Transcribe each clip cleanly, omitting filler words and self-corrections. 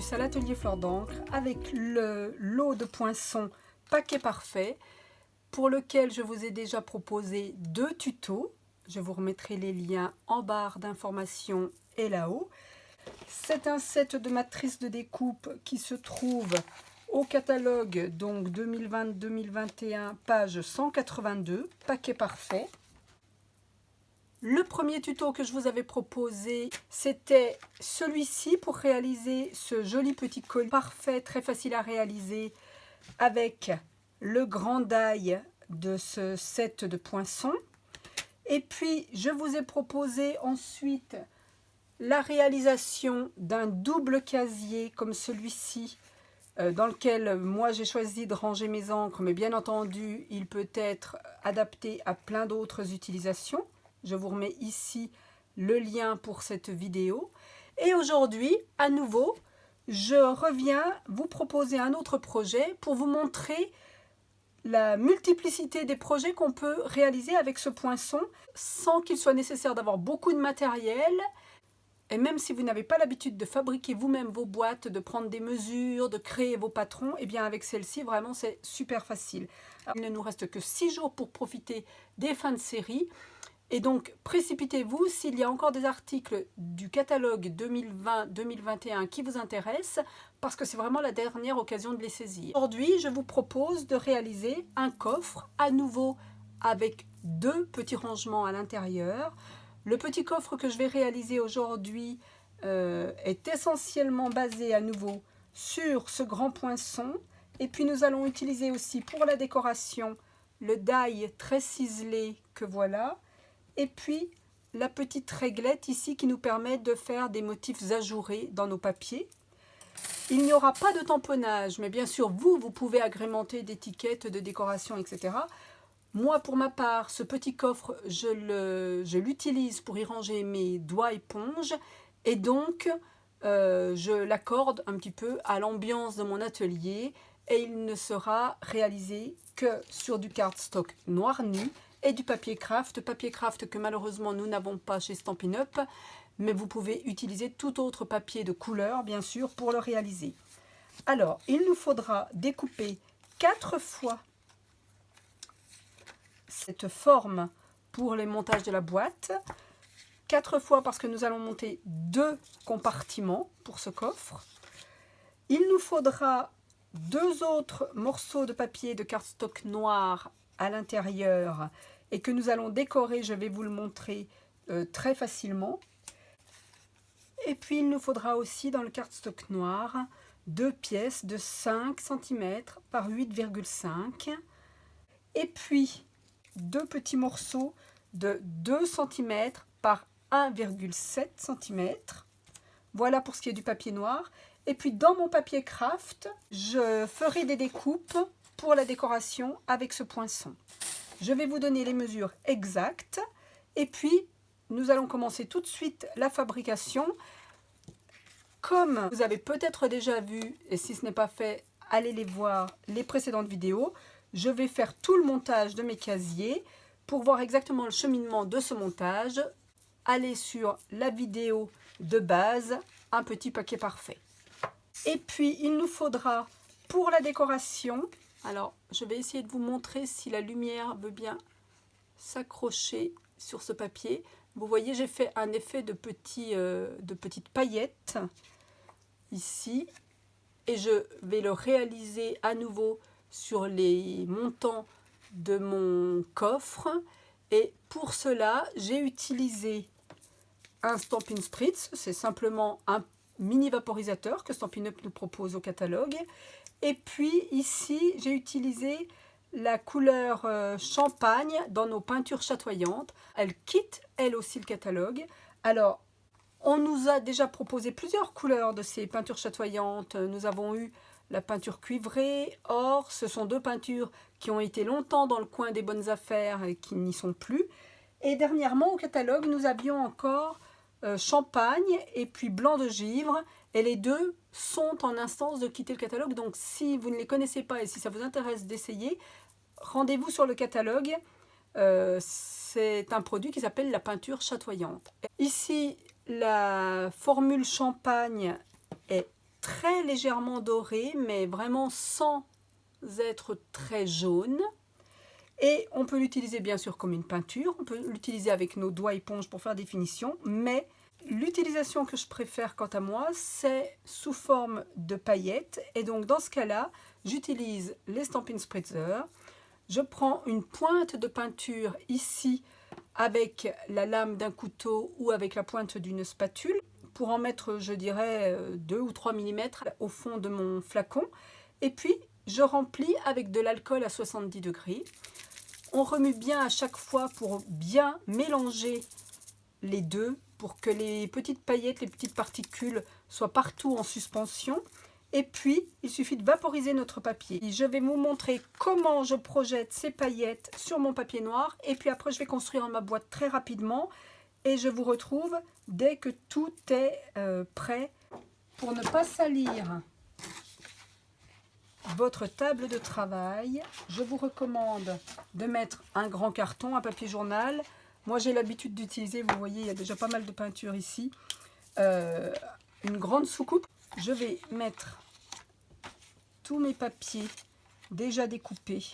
plus à l'atelier Fleur d'encre avec le lot de poinçons paquet parfait pour lequel je vous ai déjà proposé 2 tutos. Je vous remettrai les liens en barre d'informations et là-haut. C'est un set de matrices de découpe qui se trouve au catalogue donc 2020-2021, page 182, paquet parfait. Le premier tuto que je vous avais proposé, c'était celui-ci pour réaliser ce joli petit collier parfait, très facile à réaliser avec le grand die de ce set de poinçons. Et puis, je vous ai proposé ensuite la réalisation d'un double casier comme celui-ci, dans lequel moi j'ai choisi de ranger mes encres, mais bien entendu, il peut être adapté à plein d'autres utilisations. Je vous remets ici le lien pour cette vidéo. Et aujourd'hui, à nouveau, je reviens vous proposer un autre projet pour vous montrer la multiplicité des projets qu'on peut réaliser avec ce poinçon sans qu'il soit nécessaire d'avoir beaucoup de matériel. Et même si vous n'avez pas l'habitude de fabriquer vous-même vos boîtes, de prendre des mesures, de créer vos patrons, et bien avec celle-ci, vraiment, c'est super facile. Alors, il ne nous reste que 6 jours pour profiter des fins de série. Et donc, précipitez-vous s'il y a encore des articles du catalogue 2020-2021 qui vous intéressent, parce que c'est vraiment la dernière occasion de les saisir. Aujourd'hui, je vous propose de réaliser un coffre, à nouveau avec 2 petits rangements à l'intérieur. Le petit coffre que je vais réaliser aujourd'hui est essentiellement basé à nouveau sur ce grand poinçon. Et puis nous allons utiliser aussi pour la décoration le die très ciselé que voilà. Et puis la petite réglette ici qui nous permet de faire des motifs ajourés dans nos papiers. Il n'y aura pas de tamponnage, mais bien sûr vous pouvez agrémenter d'étiquettes, de décoration, etc. Moi, pour ma part, ce petit coffre, je l'utilise pour y ranger mes doigts éponges et donc je l'accorde un petit peu à l'ambiance de mon atelier et il ne sera réalisé que sur du cardstock noir nu et du papier craft que malheureusement nous n'avons pas chez Stampin' Up, mais vous pouvez utiliser tout autre papier de couleur, bien sûr, pour le réaliser. Alors, il nous faudra découper 4 fois cette forme pour les montages de la boîte, 4 fois parce que nous allons monter 2 compartiments pour ce coffre. Il nous faudra 2 autres morceaux de papier de cardstock noir à l'intérieur et que nous allons décorer, je vais vous le montrer très facilement. Et puis il nous faudra aussi dans le cardstock noir 2 pièces de 5 cm par 8,5 et puis 2 petits morceaux de 2 cm par 1,7 cm. Voilà pour ce qui est du papier noir. Et puis dans mon papier craft, je ferai des découpes pour la décoration avec ce poinçon. Je vais vous donner les mesures exactes. Et puis, nous allons commencer tout de suite la fabrication. Comme vous avez peut-être déjà vu, et si ce n'est pas fait, allez les voir les précédentes vidéos, je vais faire tout le montage de mes casiers. Pour voir exactement le cheminement de ce montage, allez sur la vidéo de base, un petit paquet parfait. Et puis, il nous faudra pour la décoration, alors je vais essayer de vous montrer si la lumière veut bien s'accrocher sur ce papier. Vous voyez, j'ai fait un effet de petites paillettes ici. Et je vais le réaliser à nouveau sur les montants de mon coffre. Et pour cela, j'ai utilisé un Stampin' Spritz. C'est simplement un mini vaporisateur que Stampin' Up nous propose au catalogue. Et puis ici, j'ai utilisé la couleur champagne dans nos peintures chatoyantes. Elle quitte elle aussi le catalogue. Alors, on nous a déjà proposé plusieurs couleurs de ces peintures chatoyantes. Nous avons eu la peinture cuivrée, or, ce sont 2 peintures qui ont été longtemps dans le coin des bonnes affaires et qui n'y sont plus. Et dernièrement, au catalogue, nous avions encore champagne et puis blanc de givre. Et les 2 sont en instance de quitter le catalogue. Donc, si vous ne les connaissez pas et si ça vous intéresse d'essayer, rendez-vous sur le catalogue. C'est un produit qui s'appelle la peinture chatoyante. Ici, la formule champagne est très légèrement doré, mais vraiment sans être très jaune. Et on peut l'utiliser bien sûr comme une peinture, on peut l'utiliser avec nos doigts éponges pour faire des finitions, mais l'utilisation que je préfère quant à moi, c'est sous forme de paillettes. Et donc dans ce cas-là, j'utilise les Stampin' Spritzer. Je prends une pointe de peinture ici avec la lame d'un couteau ou avec la pointe d'une spatule pour en mettre, je dirais, 2 ou 3 mm au fond de mon flacon. Et puis, je remplis avec de l'alcool à 70 degrés. On remue bien à chaque fois pour bien mélanger les deux, pour que les petites paillettes, les petites particules soient partout en suspension. Et puis, il suffit de vaporiser notre papier. Je vais vous montrer comment je projette ces paillettes sur mon papier noir. Et puis après, je vais construire ma boîte très rapidement. Et je vous retrouve dès que tout est prêt. Pour ne pas salir votre table de travail, je vous recommande de mettre un grand carton, un papier journal. Moi, j'ai l'habitude d'utiliser, vous voyez, il y a déjà pas mal de peinture ici, une grande soucoupe. Je vais mettre tous mes papiers déjà découpés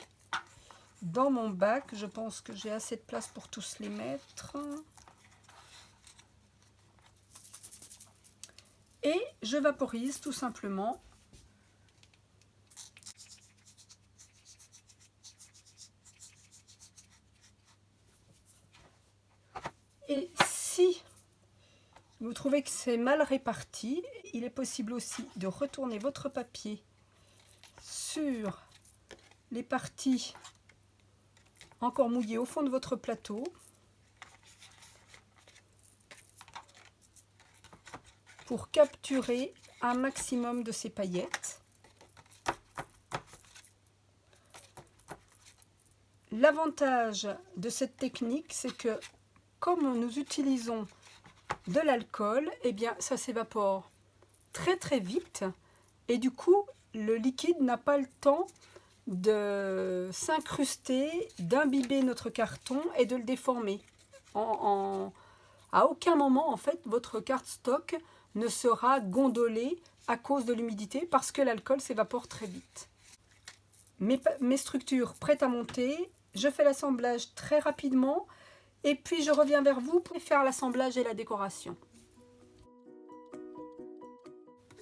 dans mon bac. Je pense que j'ai assez de place pour tous les mettre. Et je vaporise tout simplement. Et si vous trouvez que c'est mal réparti, il est possible aussi de retourner votre papier sur les parties encore mouillées au fond de votre plateau pour capturer un maximum de ces paillettes. L'avantage de cette technique, c'est que comme nous utilisons de l'alcool, eh bien ça s'évapore très très vite et du coup le liquide n'a pas le temps de s'incruster, d'imbiber notre carton et de le déformer. À aucun moment en fait votre cardstock ne sera gondolé à cause de l'humidité parce que l'alcool s'évapore très vite. Mes structures prêtes à monter, je fais l'assemblage très rapidement. Et puis je reviens vers vous pour faire l'assemblage et la décoration.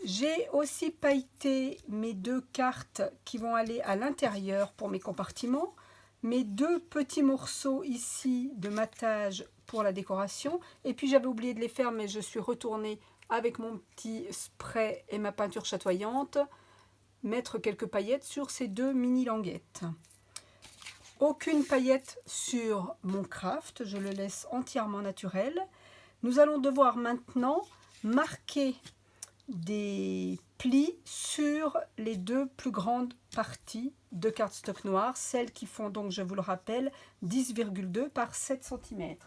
J'ai aussi pailleté mes 2 cartes qui vont aller à l'intérieur pour mes compartiments. Mes 2 petits morceaux ici de matage pour la décoration. Et puis j'avais oublié de les faire, mais je suis retournée avec mon petit spray et ma peinture chatoyante mettre quelques paillettes sur ces 2 mini languettes. Aucune paillette sur mon craft, je le laisse entièrement naturel. Nous allons devoir maintenant marquer des plis sur les 2 plus grandes parties de cardstock noir, celles qui font donc, je vous le rappelle, 10,2 par 7 cm.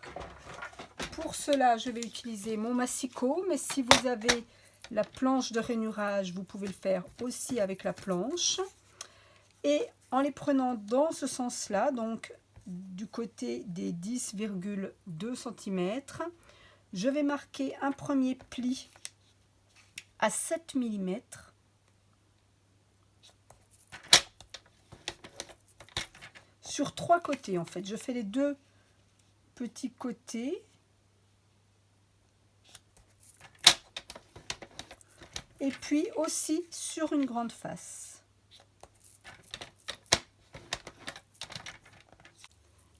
Pour cela, je vais utiliser mon massicot, mais si vous avez la planche de rainurage, vous pouvez le faire aussi avec la planche. Et en les prenant dans ce sens-là, donc du côté des 10,2 cm, je vais marquer un premier pli à 7 mm. Sur 3 côtés en fait. Je fais les 2 petits côtés. Et puis aussi sur une grande face.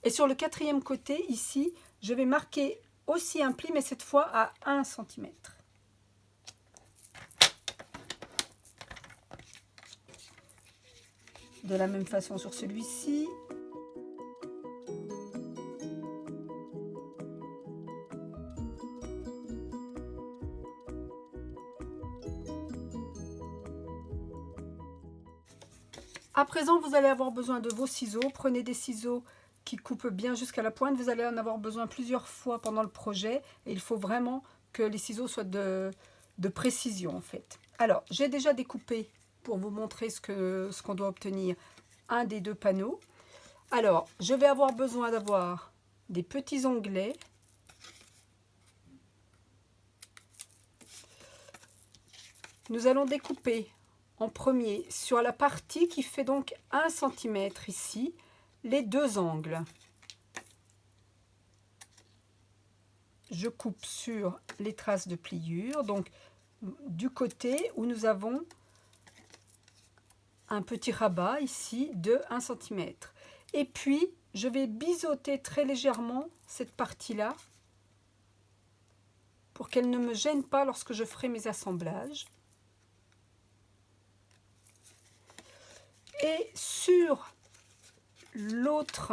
Et sur le 4e côté, ici, je vais marquer aussi un pli, mais cette fois à 1 cm. De la même façon sur celui-ci. À présent, vous allez avoir besoin de vos ciseaux. Prenez des ciseaux qui coupe bien jusqu'à la pointe. Vous allez en avoir besoin plusieurs fois pendant le projet et il faut vraiment que les ciseaux soient de précision en fait. Alors, j'ai déjà découpé pour vous montrer ce qu'on doit obtenir un des 2 panneaux. Alors, je vais avoir besoin d'avoir des petits onglets. nous allons découper en premier sur la partie qui fait donc 1 cm ici, les deux angles. Je coupe sur les traces de pliure, donc du côté où nous avons un petit rabat ici de 1 cm. Et puis, je vais biseauter très légèrement cette partie-là pour qu'elle ne me gêne pas lorsque je ferai mes assemblages. Et sur l'autre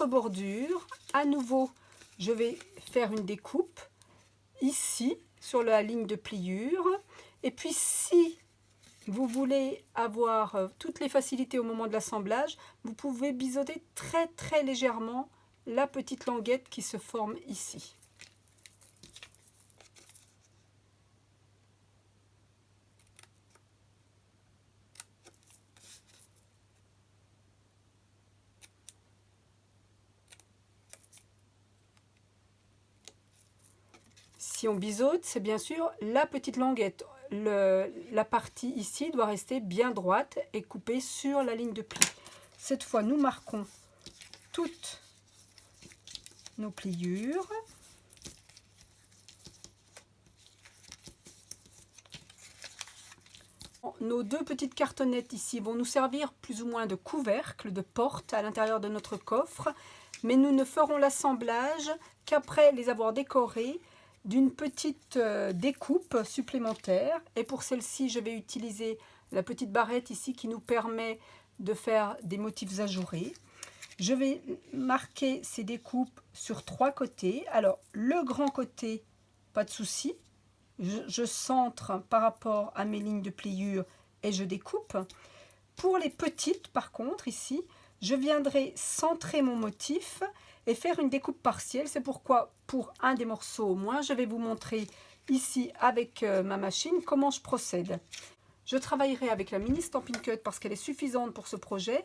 bordure, à nouveau, je vais faire une découpe ici sur la ligne de pliure. Et puis si vous voulez avoir toutes les facilités au moment de l'assemblage, vous pouvez biseauter très légèrement la petite languette qui se forme ici. Si on biseaute, c'est bien sûr la petite languette. La partie ici doit rester bien droite et coupée sur la ligne de pli. Cette fois, nous marquons toutes nos pliures. Nos deux petites cartonnettes ici vont nous servir plus ou moins de couvercle, de porte à l'intérieur de notre coffre, mais nous ne ferons l'assemblage qu'après les avoir décorées d'une petite découpe supplémentaire. Et pour celle-ci, je vais utiliser la petite barrette ici qui nous permet de faire des motifs ajourés. Je vais marquer ces découpes sur 3 côtés. Alors, le grand côté, pas de souci. Je centre par rapport à mes lignes de pliure et je découpe. Pour les petites, par contre, ici, je viendrai centrer mon motif et faire une découpe partielle. C'est pourquoi, pour un des morceaux au moins, je vais vous montrer ici avec ma machine comment je procède. Je travaillerai avec la mini Stampin' Cut parce qu'elle est suffisante pour ce projet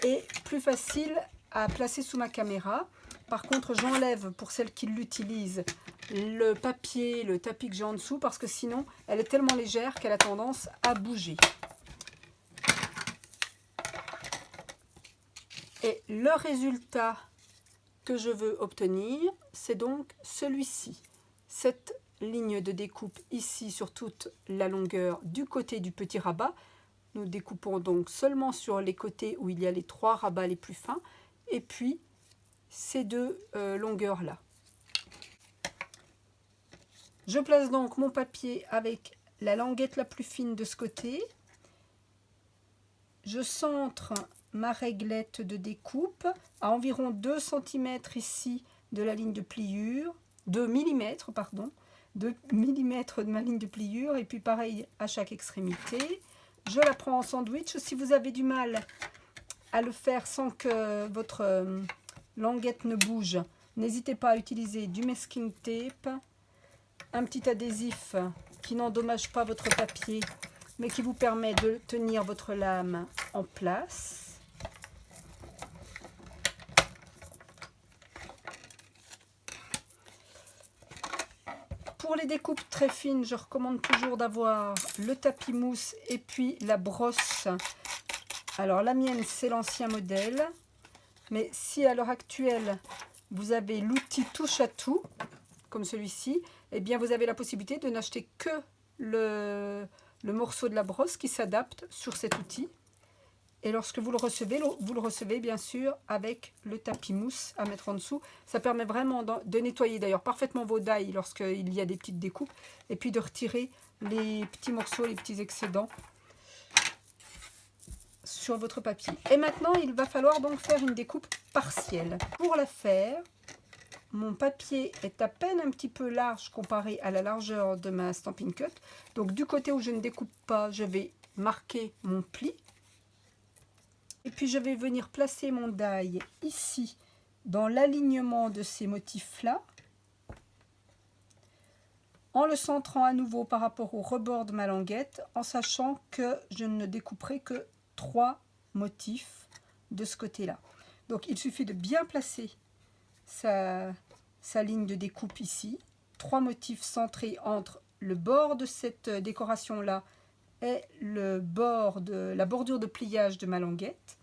et plus facile à placer sous ma caméra. Par contre, j'enlève, pour celles qui l'utilisent, le papier, le tapis que j'ai en dessous, parce que sinon, elle est tellement légère qu'elle a tendance à bouger. Et le résultat que je veux obtenir, c'est donc celui-ci. Cette ligne de découpe ici sur toute la longueur du côté du petit rabat. Nous découpons donc seulement sur les côtés où il y a les 3 rabats les plus fins. Et puis, ces deux longueurs-là. Je place donc mon papier avec la languette la plus fine de ce côté. Je centre ma réglette de découpe à environ 2 cm ici de la ligne de pliure, 2 mm, pardon, 2 mm de ma ligne de pliure, et puis pareil à chaque extrémité. Je la prends en sandwich. Si vous avez du mal à le faire sans que votre languette ne bouge, n'hésitez pas à utiliser du masking tape, un petit adhésif qui n'endommage pas votre papier mais qui vous permet de tenir votre lame en place. Pour les découpes très fines, je recommande toujours d'avoir le tapis mousse et puis la brosse. Alors la mienne, c'est l'ancien modèle. Mais si à l'heure actuelle, vous avez l'outil touche à tout, comme celui-ci, eh bien vous avez la possibilité de n'acheter que le morceau de la brosse qui s'adapte sur cet outil. Et lorsque vous le recevez bien sûr avec le tapis mousse à mettre en dessous. Ça permet vraiment de nettoyer d'ailleurs parfaitement vos die lorsqu'il y a des petites découpes. Et puis de retirer les petits morceaux, les petits excédents sur votre papier. Et maintenant, il va falloir donc faire une découpe partielle. Pour la faire, mon papier est à peine un petit peu large comparé à la largeur de ma Stampin' Cut. Donc du côté où je ne découpe pas, je vais marquer mon pli. Et puis je vais venir placer mon die ici, dans l'alignement de ces motifs-là, en le centrant à nouveau par rapport au rebord de ma languette, en sachant que je ne découperai que 3 motifs de ce côté-là. Donc il suffit de bien placer sa ligne de découpe ici. 3 motifs centrés entre le bord de cette décoration-là et le bord de la bordure de pliage de ma languette.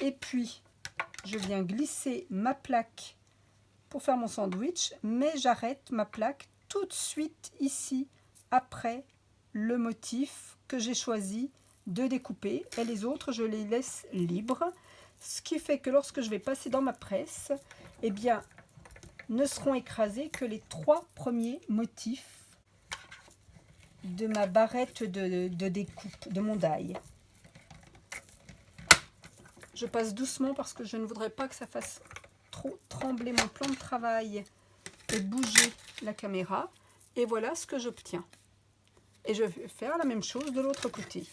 Et puis, je viens glisser ma plaque pour faire mon sandwich, mais j'arrête ma plaque tout de suite ici, après le motif que j'ai choisi de découper. Et les autres, je les laisse libres. Ce qui fait que lorsque je vais passer dans ma presse, eh bien, ne seront écrasés que les 3 premiers motifs de ma barrette de découpe, de mon die. Je passe doucement parce que je ne voudrais pas que ça fasse trop trembler mon plan de travail et bouger la caméra. Et voilà ce que j'obtiens. Et je vais faire la même chose de l'autre côté.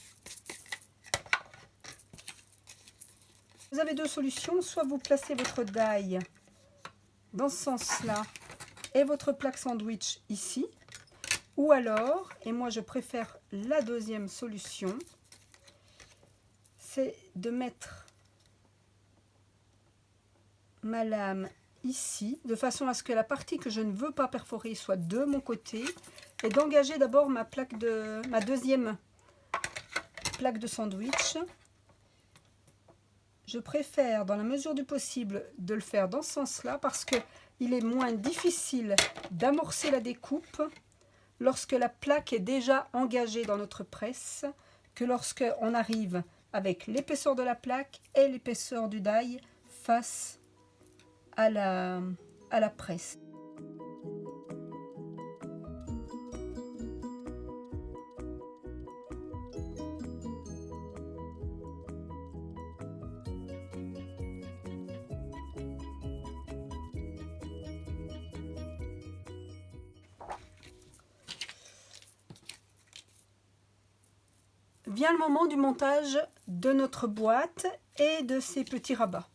Vous avez 2 solutions, soit vous placez votre die dans ce sens-là et votre plaque sandwich ici, ou alors, et moi je préfère la deuxième solution, c'est de mettre ma lame ici, de façon à ce que la partie que je ne veux pas perforer soit de mon côté, et d'engager d'abord ma deuxième plaque de sandwich. Je préfère, dans la mesure du possible, de le faire dans ce sens-là parce qu'il est moins difficile d'amorcer la découpe lorsque la plaque est déjà engagée dans notre presse que lorsque on arrive avec l'épaisseur de la plaque et l'épaisseur du die face à la presse. Vient le moment du montage de notre boîte et de ces petits rabats.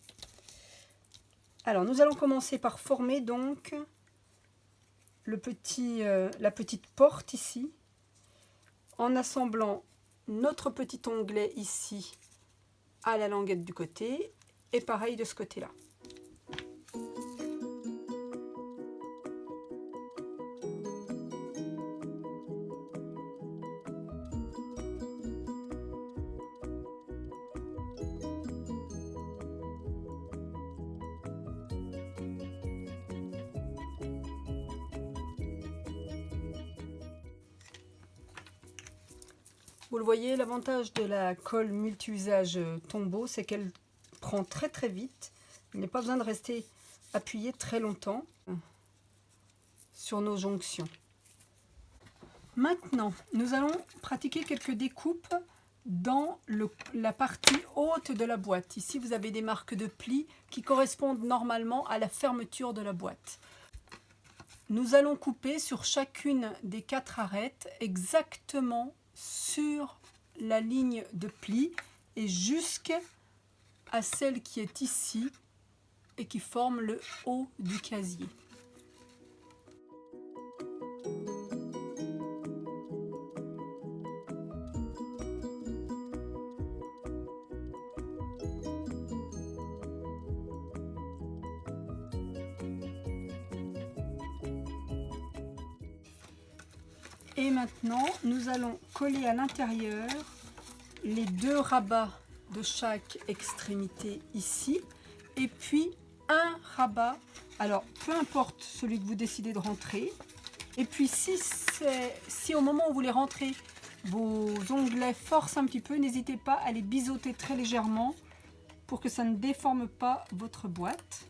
Alors nous allons commencer par former donc la petite porte ici, en assemblant notre petit onglet ici à la languette du côté et pareil de ce côté-là. Vous le voyez, l'avantage de la colle multi-usage Tombow, c'est qu'elle prend très très vite. Il n'est pas besoin de rester appuyé très longtemps sur nos jonctions. Maintenant, nous allons pratiquer quelques découpes dans la partie haute de la boîte. Ici, vous avez des marques de plis qui correspondent normalement à la fermeture de la boîte. Nous allons couper sur chacune des 4 arêtes exactement sur la ligne de pli et jusqu'à celle qui est ici et qui forme le haut du casier. Et maintenant, nous allons coller à l'intérieur les 2 rabats de chaque extrémité ici, et puis un rabat, alors peu importe celui que vous décidez de rentrer, et puis si au moment où vous les rentrez, vos onglets forcent un petit peu, n'hésitez pas à les biseauter très légèrement pour que ça ne déforme pas votre boîte.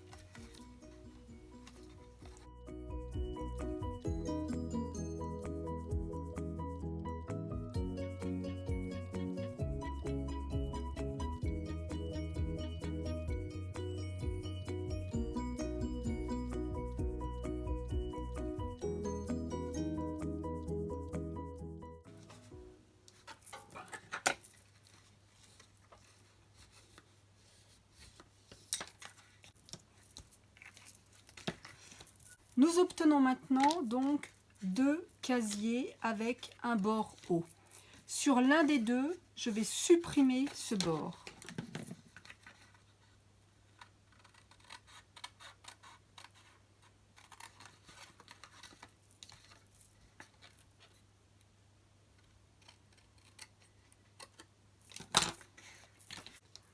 Nous obtenons maintenant donc 2 casiers avec un bord haut. Sur l'un des 2, je vais supprimer ce bord.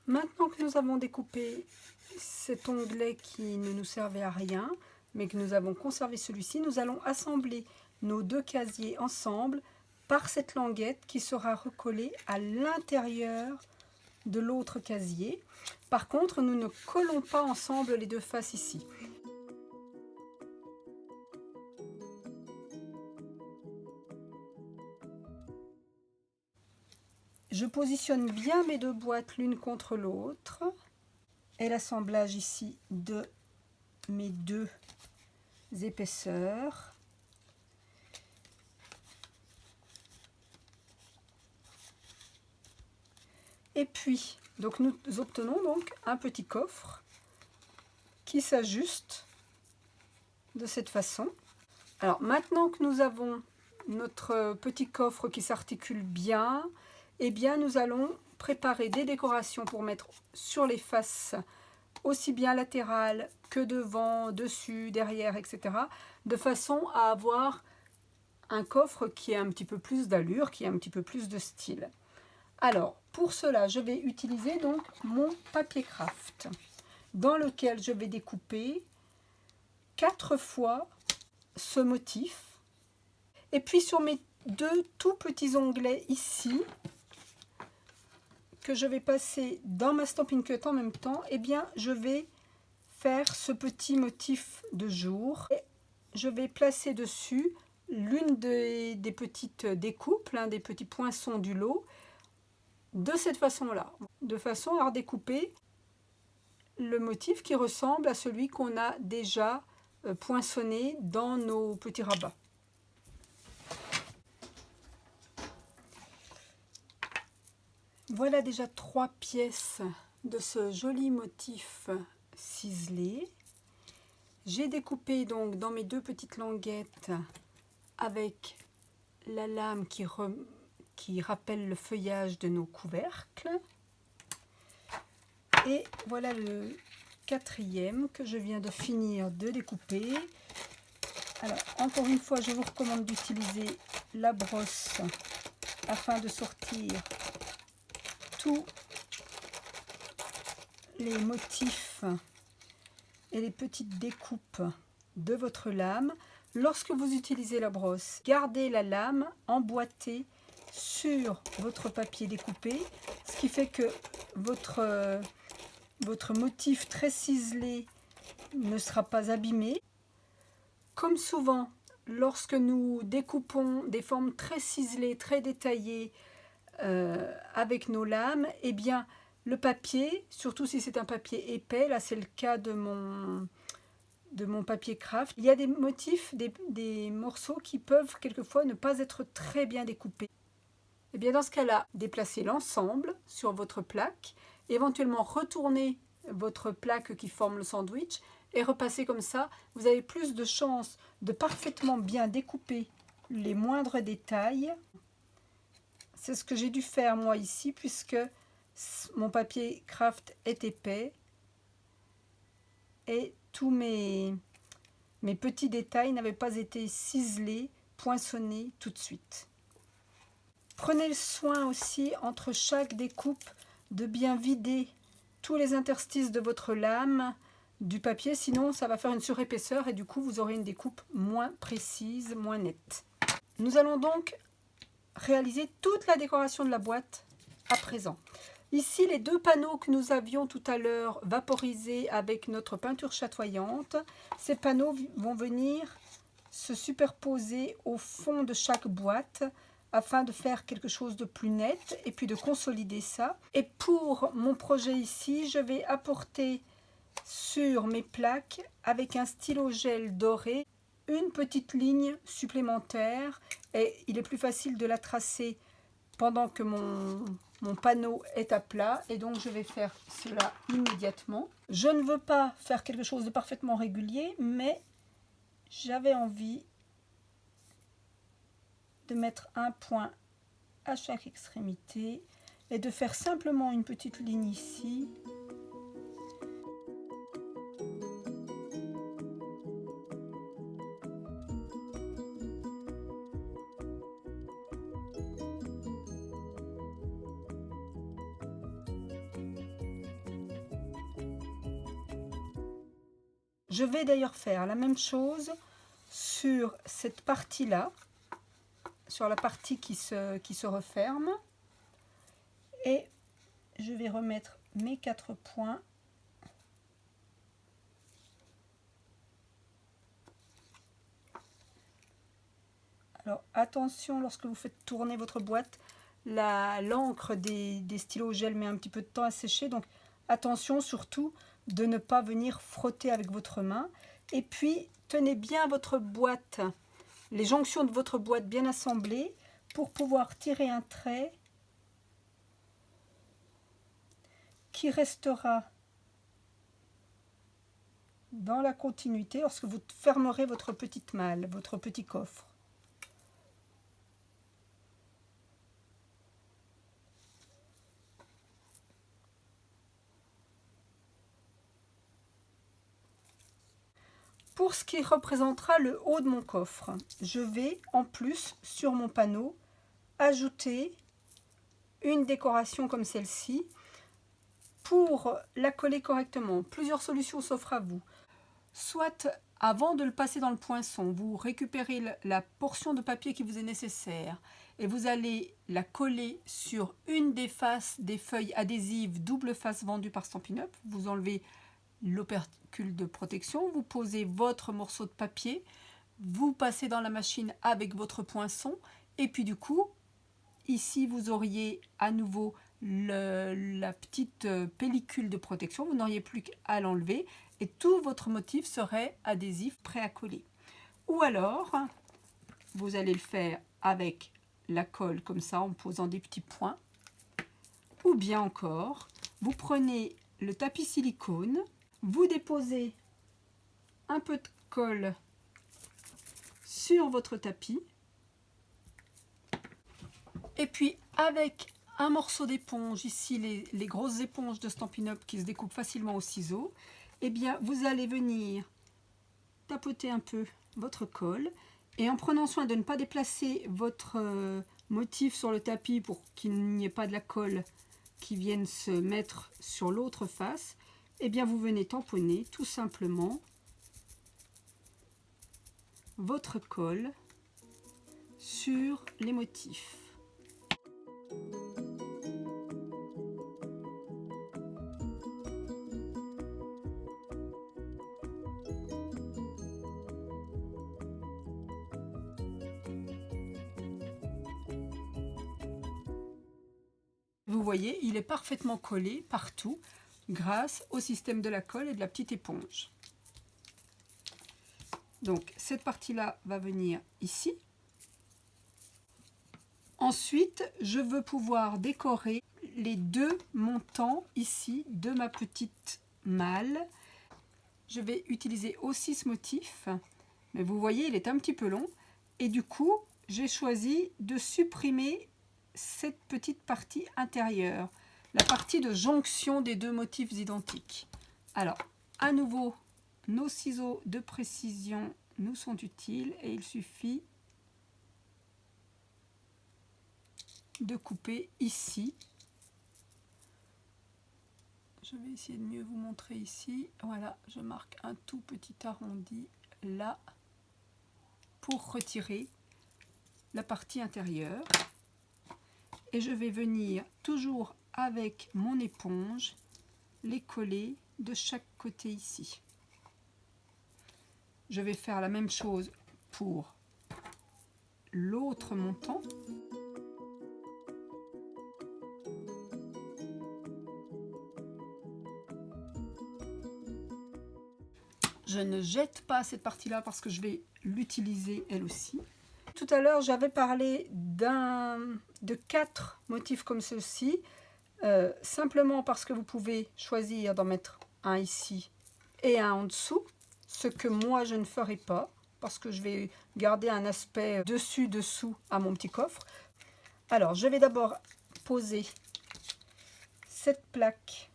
Maintenant que nous avons découpé cet onglet qui ne nous servait à rien, mais que nous avons conservé celui-ci, nous allons assembler nos deux casiers ensemble par cette languette qui sera recollée à l'intérieur de l'autre casier. Par contre, nous ne collons pas ensemble les deux faces ici. Je positionne bien mes deux boîtes l'une contre l'autre et l'assemblage ici de mes deux épaisseurs. Et puis, donc nous obtenons donc un petit coffre qui s'ajuste de cette façon. Alors maintenant que nous avons notre petit coffre qui s'articule bien, eh bien nous allons préparer des décorations pour mettre sur les faces, aussi bien latérales que devant, dessus, derrière, etc. de façon à avoir un coffre qui ait un petit peu plus d'allure, qui ait un petit peu plus de style. Alors, pour cela, je vais utiliser donc mon papier craft dans lequel je vais découper 4 fois ce motif. Et puis sur mes deux tout petits onglets ici, que je vais passer dans ma Stampin' Cut en même temps, eh bien je vais faire ce petit motif de jour. Et je vais placer dessus l'une des petites découpes, l'un des petits poinçons du lot, de cette façon-là, de façon à redécouper le motif qui ressemble à celui qu'on a déjà poinçonné dans nos petits rabats. Voilà déjà 3 pièces de ce joli motif ciselé. J'ai découpé donc dans mes deux petites languettes avec la lame qui rappelle le feuillage de nos couvercles. Et voilà le 4e que je viens de finir de découper. Alors encore une fois, je vous recommande d'utiliser la brosse afin de sortir tous les motifs et les petites découpes de votre lame. Lorsque vous utilisez la brosse, gardez la lame emboîtée sur votre papier découpé, ce qui fait que votre motif très ciselé ne sera pas abîmé. Comme souvent, lorsque nous découpons des formes très ciselées, très détaillées avec nos lames, eh bien le papier, surtout si c'est un papier épais, là c'est le cas de mon papier craft, il y a des motifs, des morceaux qui peuvent quelquefois ne pas être très bien découpés. Et bien dans ce cas-là, déplacez l'ensemble sur votre plaque, éventuellement retournez votre plaque qui forme le sandwich et repassez comme ça. Vous avez plus de chances de parfaitement bien découper les moindres détails. C'est ce que j'ai dû faire moi ici puisque mon papier craft est épais et tous mes petits détails n'avaient pas été ciselés, poinçonnés tout de suite. Prenez soin aussi entre chaque découpe de bien vider tous les interstices de votre lame du papier, sinon ça va faire une surépaisseur et du coup vous aurez une découpe moins précise, moins nette. Nous allons donc réaliser toute la décoration de la boîte à présent. Ici, les deux panneaux que nous avions tout à l'heure vaporisés avec notre peinture chatoyante, ces panneaux vont venir se superposer au fond de chaque boîte afin de faire quelque chose de plus net et puis de consolider ça. Et pour mon projet ici, je vais apporter sur mes plaques avec un stylo gel doré une petite ligne supplémentaire et il est plus facile de la tracer pendant que mon panneau est à plat et donc je vais faire cela immédiatement. Je ne veux pas faire quelque chose de parfaitement régulier, mais j'avais envie de mettre un point à chaque extrémité et de faire simplement une petite ligne ici. Je vais d'ailleurs faire la même chose sur cette partie-là, sur la partie qui se referme. Et je vais remettre mes 4 points. Alors attention, lorsque vous faites tourner votre boîte, l'encre des stylos gel met un petit peu de temps à sécher, donc attention surtout de ne pas venir frotter avec votre main. Et puis tenez bien votre boîte, les jonctions de votre boîte bien assemblées pour pouvoir tirer un trait qui restera dans la continuité lorsque vous fermerez votre petite malle, votre petit coffre. Pour ce qui représentera le haut de mon coffre, je vais en plus sur mon panneau ajouter une décoration comme celle-ci. Pour la coller correctement, plusieurs solutions s'offrent à vous. Soit avant de le passer dans le poinçon, vous récupérez la portion de papier qui vous est nécessaire et vous allez la coller sur une des faces des feuilles adhésives double face vendues par Stampin' Up. Vous enlevez l'opercule de protection, vous posez votre morceau de papier, vous passez dans la machine avec votre poinçon et puis du coup, ici vous auriez à nouveau la petite pellicule de protection, vous n'auriez plus qu'à l'enlever et tout votre motif serait adhésif prêt à coller. Ou alors, vous allez le faire avec la colle comme ça en posant des petits points. Ou bien encore, vous prenez le tapis silicone, vous déposez un peu de colle sur votre tapis et puis avec un morceau d'éponge, ici les grosses éponges de Stampin' Up qui se découpent facilement au ciseau, eh bien vous allez venir tapoter un peu votre colle et en prenant soin de ne pas déplacer votre motif sur le tapis pour qu'il n'y ait pas de la colle qui vienne se mettre sur l'autre face, eh bien vous venez tamponner tout simplement votre colle sur les motifs. Vous voyez, il est parfaitement collé partout grâce au système de la colle et de la petite éponge. Donc cette partie-là va venir ici. Ensuite, je veux pouvoir décorer les deux montants ici de ma petite malle. Je vais utiliser aussi ce motif, mais vous voyez, il est un petit peu long. Et du coup, j'ai choisi de supprimer cette petite partie intérieure, la partie de jonction des deux motifs identiques. Alors, à nouveau, nos ciseaux de précision nous sont utiles et il suffit de couper ici. Je vais essayer de mieux vous montrer ici. Voilà, je marque un tout petit arrondi là pour retirer la partie intérieure. Et je vais venir toujours avec mon éponge les coller de chaque côté ici. Je vais faire la même chose pour l'autre montant. Je ne jette pas cette partie-là parce que je vais l'utiliser elle aussi. Tout à l'heure, j'avais parlé de 4 motifs comme ceci, simplement parce que vous pouvez choisir d'en mettre un ici et un en dessous, ce que moi je ne ferai pas, parce que je vais garder un aspect dessus-dessous à mon petit coffre. Alors, je vais d'abord poser cette plaque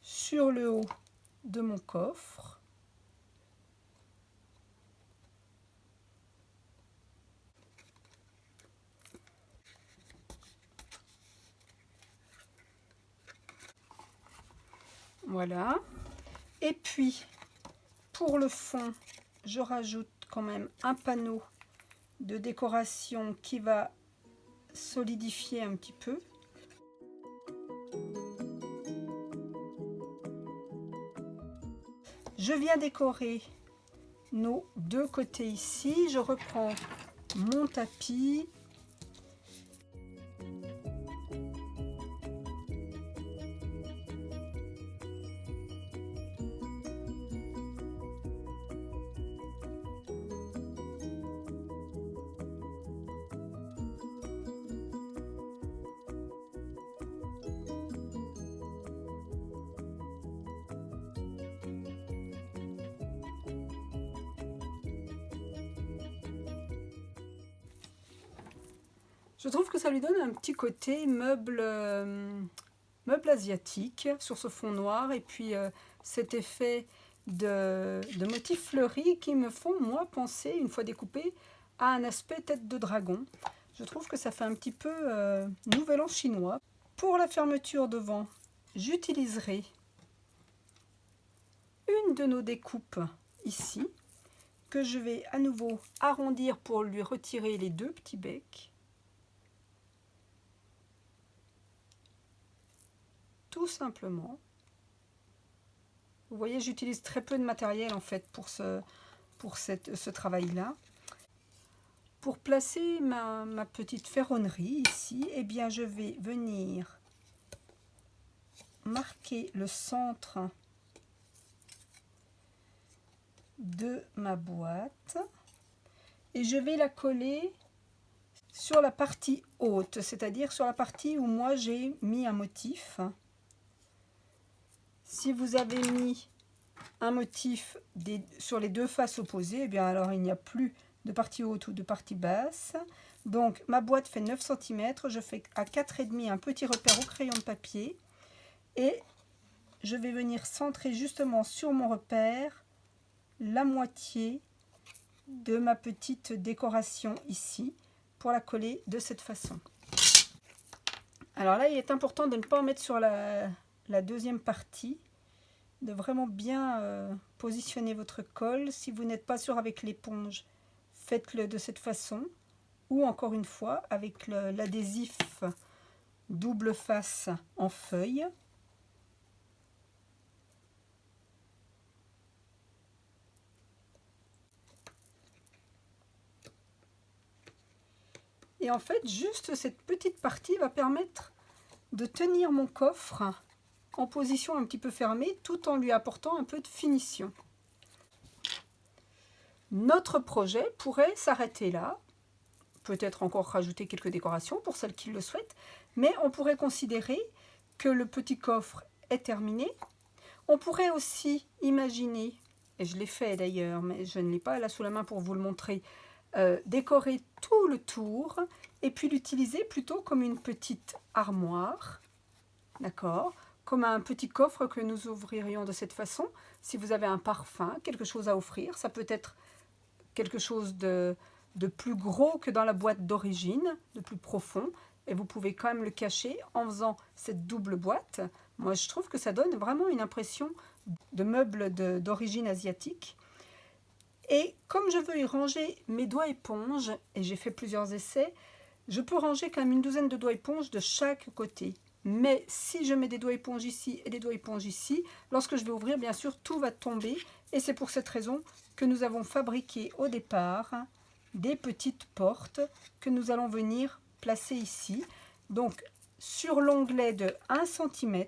sur le haut de mon coffre. Voilà. Et puis, Pour le fond, je rajoute quand même un panneau de décoration qui va solidifier un petit peu. Je viens décorer nos deux côtés ici. Je reprends mon tapis. Je trouve que ça lui donne un petit côté meuble asiatique sur ce fond noir, et puis cet effet de motifs fleuris qui me font, moi, penser, une fois découpé, à un aspect tête de dragon. Je trouve que ça fait un petit peu Nouvel An chinois. Pour la fermeture devant, j'utiliserai une de nos découpes ici, que je vais à nouveau arrondir pour lui retirer les deux petits becs. Tout simplement. Vous voyez, j'utilise très peu de matériel en fait pour ce travail-là. Pour placer ma petite ferronnerie ici, eh bien, je vais venir marquer le centre de ma boîte et je vais la coller sur la partie haute, c'est-à-dire sur la partie où moi j'ai mis un motif. Si vous avez mis un motif sur les deux faces opposées, eh bien alors il n'y a plus de partie haute ou de partie basse. Donc ma boîte fait 9 cm, je fais à 4,5 un petit repère au crayon de papier et je vais venir centrer justement sur mon repère la moitié de ma petite décoration ici pour la coller de cette façon. Alors là, il est important de ne pas en mettre sur la deuxième partie, de vraiment bien positionner votre colle. Si vous n'êtes pas sûr avec l'éponge, faites-le de cette façon, ou encore une fois avec l'adhésif double face en feuille. Et en fait, juste cette petite partie va permettre de tenir mon coffre en position un petit peu fermée, tout en lui apportant un peu de finition. Notre projet pourrait s'arrêter là, peut-être encore rajouter quelques décorations pour celles qui le souhaitent, mais on pourrait considérer que le petit coffre est terminé. On pourrait aussi imaginer, et je l'ai fait d'ailleurs, mais je ne l'ai pas là sous la main pour vous le montrer, décorer tout le tour et puis l'utiliser plutôt comme une petite armoire, d'accord, comme un petit coffre que nous ouvririons de cette façon. Si vous avez un parfum, quelque chose à offrir, ça peut être quelque chose de plus gros que dans la boîte d'origine, de plus profond, et vous pouvez quand même le cacher en faisant cette double boîte. Moi, je trouve que ça donne vraiment une impression de meuble d'origine asiatique. Et comme je veux y ranger mes doigts éponges, et j'ai fait plusieurs essais, je peux ranger quand même une douzaine de doigts éponges de chaque côté. Mais si je mets des doigts éponges ici et des doigts éponges ici, lorsque je vais ouvrir, bien sûr, tout va tomber. Et c'est pour cette raison que nous avons fabriqué au départ des petites portes que nous allons venir placer ici. Donc, sur l'onglet de 1 cm,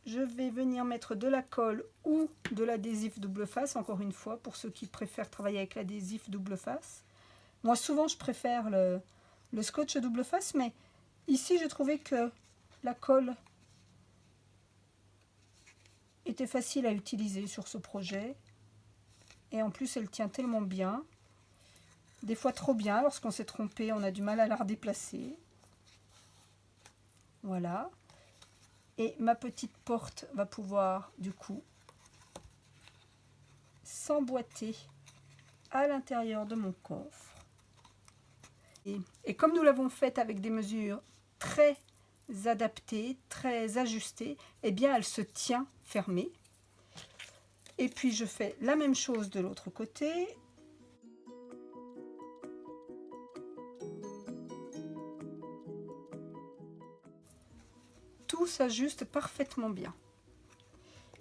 je vais venir mettre de la colle ou de l'adhésif double face, encore une fois, pour ceux qui préfèrent travailler avec l'adhésif double face. Moi, souvent, je préfère le scotch double face, mais ici, j'ai trouvé que la colle était facile à utiliser sur ce projet. Et en plus, elle tient tellement bien. Des fois trop bien, lorsqu'on s'est trompé, on a du mal à la redéplacer. Voilà. Et ma petite porte va pouvoir, du coup, s'emboîter à l'intérieur de mon coffre. Et comme nous l'avons fait avec des mesures très adaptée, très ajustée, eh bien elle se tient fermée. Et puis je fais la même chose de l'autre côté. Tout s'ajuste parfaitement bien.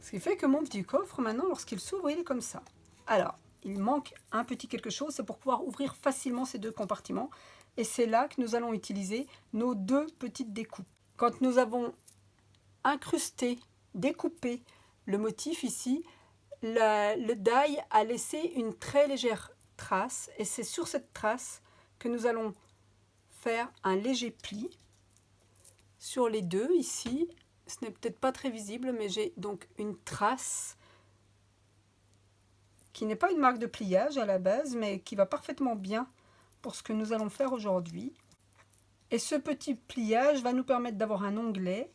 Ce qui fait que mon petit coffre, maintenant, lorsqu'il s'ouvre, il est comme ça. Alors, il manque un petit quelque chose, c'est pour pouvoir ouvrir facilement ces deux compartiments. Et c'est là que nous allons utiliser nos deux petites découpes. Quand nous avons incrusté, découpé le motif ici, le die a laissé une très légère trace. Et c'est sur cette trace que nous allons faire un léger pli sur les deux ici. Ce n'est peut-être pas très visible, mais j'ai donc une trace qui n'est pas une marque de pliage à la base, mais qui va parfaitement bien pour ce que nous allons faire aujourd'hui. Et ce petit pliage va nous permettre d'avoir un onglet.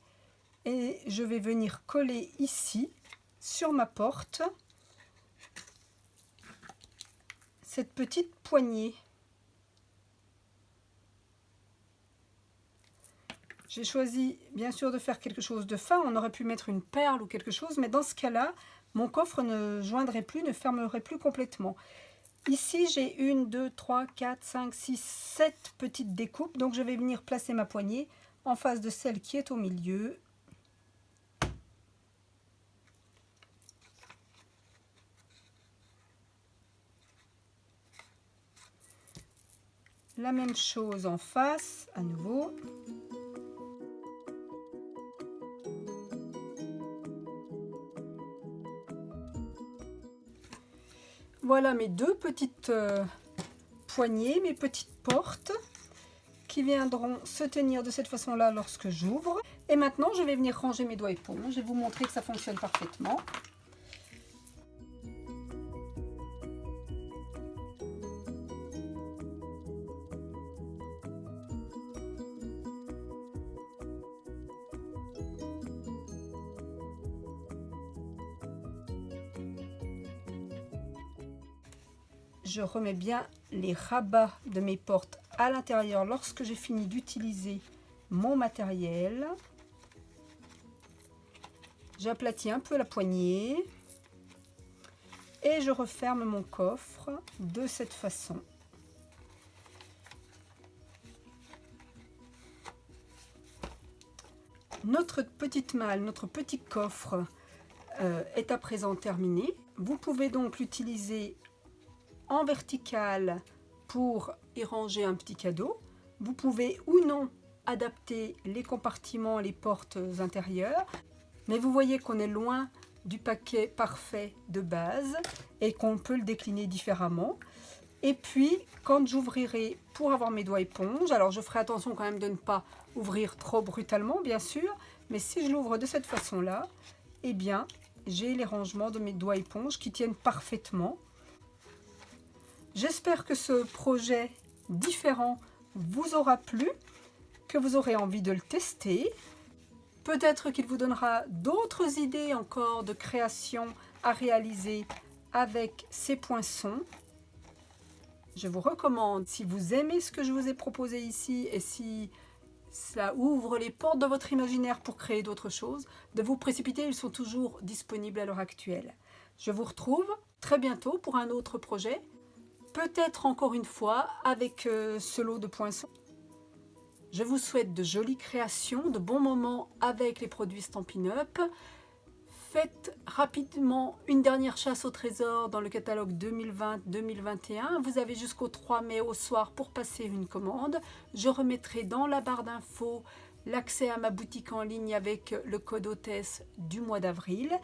Et je vais venir coller ici, sur ma porte, cette petite poignée. J'ai choisi bien sûr de faire quelque chose de fin, on aurait pu mettre une perle ou quelque chose, mais dans ce cas-là, mon coffre ne joindrait plus, ne fermerait plus complètement. Ici, j'ai 1, 2, 3, 4, 5, 6, 7 petites découpes, donc je vais venir placer ma poignée en face de celle qui est au milieu. La même chose en face, à nouveau. Voilà mes deux petites poignées, mes petites portes qui viendront se tenir de cette façon-là lorsque j'ouvre. Et maintenant, je vais venir ranger mes doigts éponges et vous montrer que ça fonctionne parfaitement. Je remets bien les rabats de mes portes à l'intérieur lorsque j'ai fini d'utiliser mon matériel. J'aplatis un peu la poignée et je referme mon coffre de cette façon. Notre petite malle, notre petit coffre est à présent terminé. Vous pouvez donc l'utiliser en vertical pour y ranger un petit cadeau. Vous pouvez ou non adapter les compartiments, les portes intérieures. Mais vous voyez qu'on est loin du paquet parfait de base et qu'on peut le décliner différemment. Et puis, quand j'ouvrirai pour avoir mes doigts éponges, alors je ferai attention quand même de ne pas ouvrir trop brutalement, bien sûr, mais si je l'ouvre de cette façon-là, eh bien, j'ai les rangements de mes doigts éponges qui tiennent parfaitement. J'espère que ce projet différent vous aura plu, que vous aurez envie de le tester. Peut-être qu'il vous donnera d'autres idées encore de création à réaliser avec ces poinçons. Je vous recommande, si vous aimez ce que je vous ai proposé ici et si ça ouvre les portes de votre imaginaire pour créer d'autres choses, de vous précipiter, ils sont toujours disponibles à l'heure actuelle. Je vous retrouve très bientôt pour un autre projet. Peut-être encore une fois avec ce lot de poinçons. Je vous souhaite de jolies créations, de bons moments avec les produits Stampin' Up. Faites rapidement une dernière chasse au trésor dans le catalogue 2020-2021. Vous avez jusqu'au 3 mai au soir pour passer une commande. Je remettrai dans la barre d'infos l'accès à ma boutique en ligne avec le code hôtesse du mois d'avril.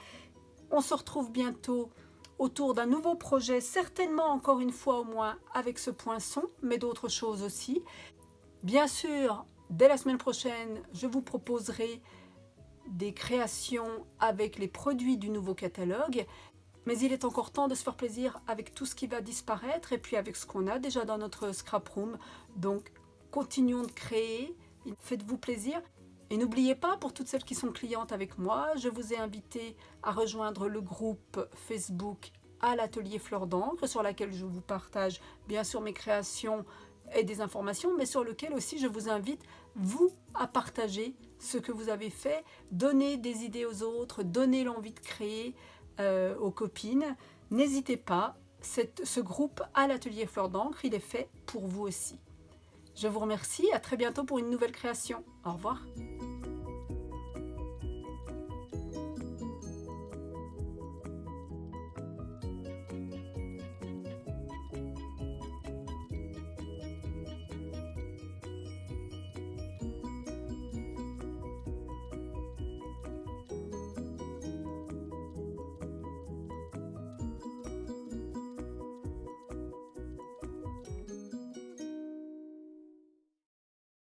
On se retrouve bientôt autour d'un nouveau projet, certainement encore une fois au moins avec ce poinçon, mais d'autres choses aussi. Bien sûr, dès la semaine prochaine, je vous proposerai des créations avec les produits du nouveau catalogue, mais il est encore temps de se faire plaisir avec tout ce qui va disparaître et puis avec ce qu'on a déjà dans notre scrap room. Donc, continuons de créer, faites-vous plaisir. Et n'oubliez pas, pour toutes celles qui sont clientes avec moi, je vous ai invité à rejoindre le groupe Facebook à l'atelier Fleur d'encre, sur laquelle je vous partage bien sûr mes créations et des informations, mais sur lequel aussi je vous invite, vous, à partager ce que vous avez fait, donner des idées aux autres, donner l'envie de créer. aux copines, n'hésitez pas, ce groupe à l'atelier Fleur d'encre, il est fait pour vous aussi. Je vous remercie, à très bientôt pour une nouvelle création. Au revoir.